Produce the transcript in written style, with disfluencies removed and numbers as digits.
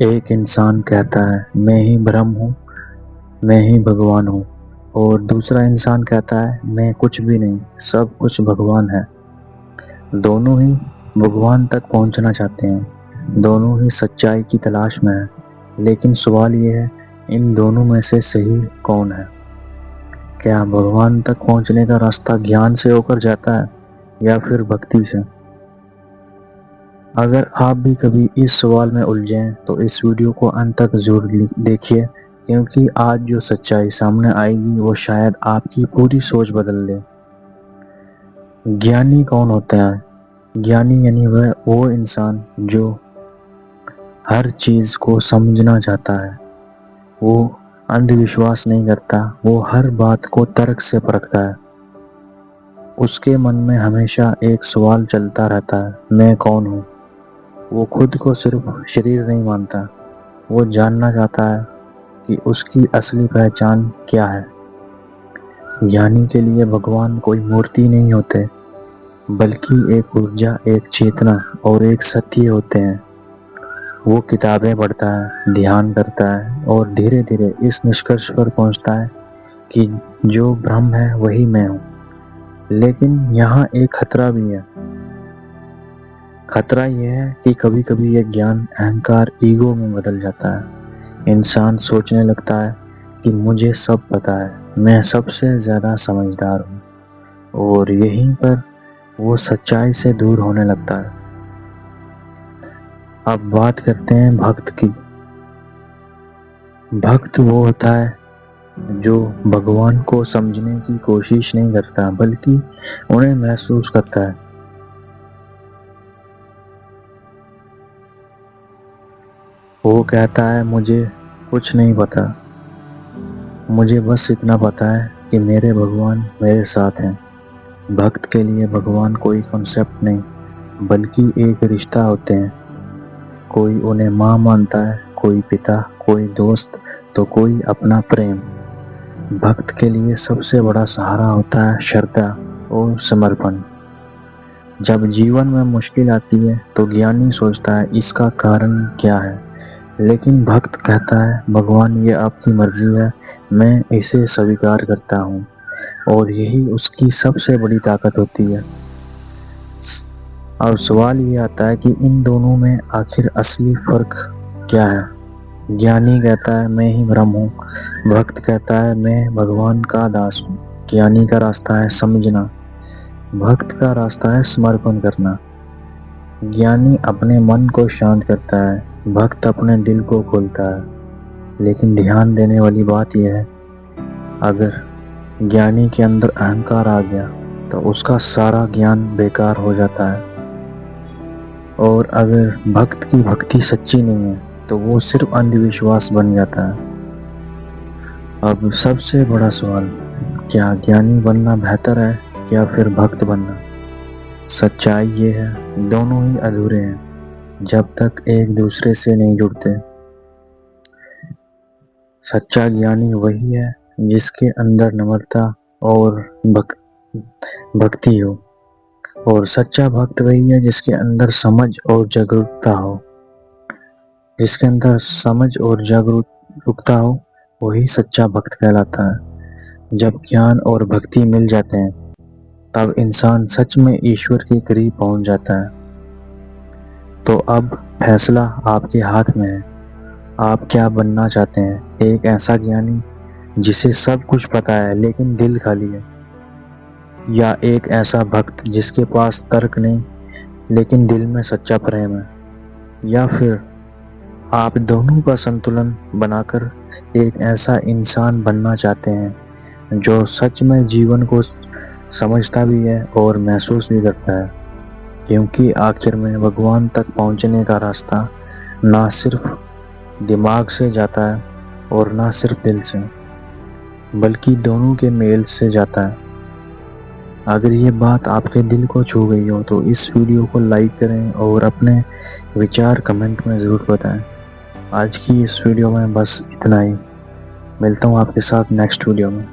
एक इंसान कहता है मैं ही ब्रह्म हूँ, मैं ही भगवान हूँ, और दूसरा इंसान कहता है मैं कुछ भी नहीं, सब कुछ भगवान है। दोनों ही भगवान तक पहुँचना चाहते हैं, दोनों ही सच्चाई की तलाश में हैं, लेकिन सवाल ये है, इन दोनों में से सही कौन है? क्या भगवान तक पहुँचने का रास्ता ज्ञान से होकर जाता है या फिर भक्ति से? अगर आप भी कभी इस सवाल में उलझे हैं तो इस वीडियो को अंत तक जरूर देखिए, क्योंकि आज जो सच्चाई सामने आएगी वो शायद आपकी पूरी सोच बदल दे। ज्ञानी कौन होता है? ज्ञानी यानी वो इंसान जो हर चीज को समझना चाहता है। वो अंधविश्वास नहीं करता, वो हर बात को तर्क से परखता है। उसके मन में हमेशा एक सवाल चलता रहता है, मैं कौन हूँ? वो खुद को सिर्फ शरीर नहीं मानता, वो जानना चाहता है कि उसकी असली पहचान क्या है। ज्ञानी के लिए भगवान कोई मूर्ति नहीं होते, बल्कि एक ऊर्जा, एक चेतना और एक सत्य होते हैं। वो किताबें पढ़ता है, ध्यान करता है और धीरे धीरे इस निष्कर्ष पर पहुंचता है कि जो ब्रह्म है वही मैं हूँ। लेकिन यहाँ एक खतरा भी है। खतरा यह है कि कभी कभी यह ज्ञान अहंकार, ईगो में बदल जाता है। इंसान सोचने लगता है कि मुझे सब पता है, मैं सबसे ज्यादा समझदार हूँ, और यहीं पर वो सच्चाई से दूर होने लगता है। अब बात करते हैं भक्त की। भक्त वो होता है जो भगवान को समझने की कोशिश नहीं करता, बल्कि उन्हें महसूस करता है। वो कहता है मुझे कुछ नहीं पता, मुझे बस इतना पता है कि मेरे भगवान मेरे साथ हैं। भक्त के लिए भगवान कोई कॉन्सेप्ट नहीं, बल्कि एक रिश्ता होते हैं। कोई उन्हें माँ मानता है, कोई पिता, कोई दोस्त, तो कोई अपना प्रेम। भक्त के लिए सबसे बड़ा सहारा होता है श्रद्धा और समर्पण। जब जीवन में मुश्किल आती है तो ज्ञानी सोचता है इसका कारण क्या है, लेकिन भक्त कहता है भगवान ये आपकी मर्जी है, मैं इसे स्वीकार करता हूँ। और यही उसकी सबसे बड़ी ताकत होती है। और सवाल ये आता है कि इन दोनों में आखिर असली फर्क क्या है? ज्ञानी कहता है मैं ही ब्रह्म हूँ, भक्त कहता है मैं भगवान का दास हूँ। ज्ञानी का रास्ता है समझना, भक्त का रास्ता है समर्पण करना। ज्ञानी अपने मन को शांत करता है, भक्त अपने दिल को खोलता है। लेकिन ध्यान देने वाली बात यह है, अगर ज्ञानी के अंदर अहंकार आ गया तो उसका सारा ज्ञान बेकार हो जाता है। और अगर भक्त की भक्ति सच्ची नहीं है तो वो सिर्फ अंधविश्वास बन जाता है। अब सबसे बड़ा सवाल, क्या ज्ञानी बनना बेहतर है या फिर भक्त बनना? सच्चाई ये है, दोनों ही अधूरे हैं जब तक एक दूसरे से नहीं जुड़ते। सच्चा ज्ञानी वही है जिसके अंदर नम्रता और भक्ति हो, और सच्चा भक्त वही है जिसके अंदर समझ और जागरूकता हो। जिसके अंदर समझ और जागरूकता हो वही सच्चा भक्त कहलाता है। जब ज्ञान और भक्ति मिल जाते हैं तब इंसान सच में ईश्वर के करीब पहुंच जाता है। तो अब फैसला आपके हाथ में है, आप क्या बनना चाहते हैं? एक ऐसा ज्ञानी जिसे सब कुछ पता है लेकिन दिल खाली है, या एक ऐसा भक्त जिसके पास तर्क नहीं लेकिन दिल में सच्चा प्रेम है? या फिर आप दोनों का संतुलन बनाकर एक ऐसा इंसान बनना चाहते हैं जो सच में जीवन को समझता भी है और महसूस भी करता है? क्योंकि आखिर में भगवान तक पहुंचने का रास्ता ना सिर्फ दिमाग से जाता है और ना सिर्फ दिल से, बल्कि दोनों के मेल से जाता है। अगर ये बात आपके दिल को छू गई हो तो इस वीडियो को लाइक करें और अपने विचार कमेंट में ज़रूर बताएं। आज की इस वीडियो में बस इतना ही। मिलता हूँ आपके साथ नेक्स्ट वीडियो में।